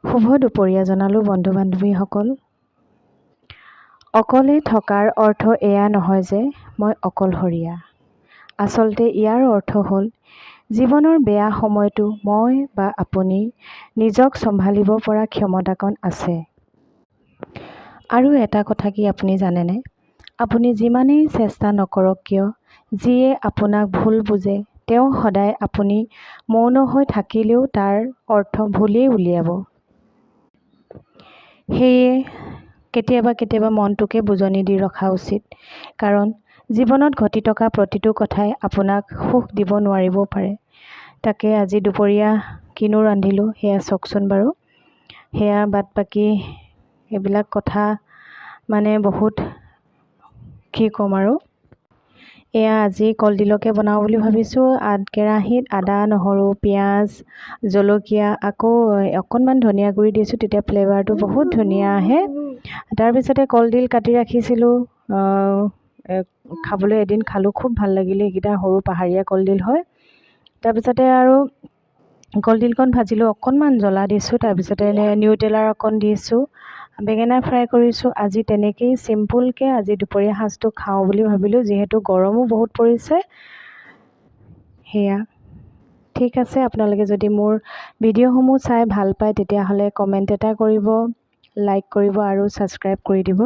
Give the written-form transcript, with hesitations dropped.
শুভ দুপৰীয়া জনালোঁ বন্ধু বান্ধৱীসকল। অকলে থকাৰ অৰ্থ এয়া নহয় যে মই অকলশৰীয়া। আচলতে ইয়াৰ অৰ্থ হ'ল জীৱনৰ বেয়া সময়তো মই বা আপুনি নিজক চম্ভালিব পৰা ক্ষমতাকণ আছে। আৰু এটা কথা কি আপুনি জানেনে? আপুনি যিমানেই চেষ্টা নকৰক কিয়, যিয়ে আপোনাক ভুল বুজে তেওঁ সদায় আপুনি মৌন হৈ থাকিলেও তাৰ অৰ্থ ভুলেই উলিয়াব। সেয়ে কেতিয়াবা মনটোকে বুজনি দি ৰখা উচিত। কাৰণ জীৱনত ঘটি থকা প্ৰতিটো কথাই আপোনাক সুখ দিব নোৱাৰিবও পাৰে। তাকে আজি দুপৰীয়া কিনো ৰান্ধিলোঁ সেয়া চাওকচোন বাৰু। সেয়া বাদ বাকী এইবিলাক কথা মানে বহুত কি ক'ম আৰু। এয়া আজি কলডিলকে বনাওঁ বুলি ভাবিছোঁ। কেৰাহীত আদা, নহৰু, পিঁয়াজ, জলকীয়া, আকৌ অকণমান ধনিয়া গুড়ি দিছোঁ, তেতিয়া ফ্লেভাৰটো বহুত ধুনীয়া আহে। তাৰপিছতে কলডিল কাটি ৰাখিছিলোঁ, খাবলৈ এদিন খালোঁ, খুব ভাল লাগিলে। এইকেইটা সৰু পাহাৰীয়া কলডিল হয়। তাৰপিছতে আৰু কলডিলকণ ভাজিলোঁ, অকণমান জ্বলা দিছোঁ, তাৰপিছতে নিউটেলাৰ অকণ দিছোঁ, বেঙেনা ফ্ৰাই কৰিছোঁ। আজি তেনেকেই চিম্পুলকৈ আজি দুপৰীয়া সাঁজটো খাওঁ বুলি ভাবিলোঁ, যিহেতু গৰমো বহুত পৰিছে। সেয়া ঠিক আছে। আপোনালোকে যদি মোৰ ভিডিঅ'সমূহ চাই ভাল পায় তেতিয়াহ'লে কমেণ্ট এটা কৰিব, লাইক কৰিব আৰু ছাবস্ক্ৰাইব কৰি দিব।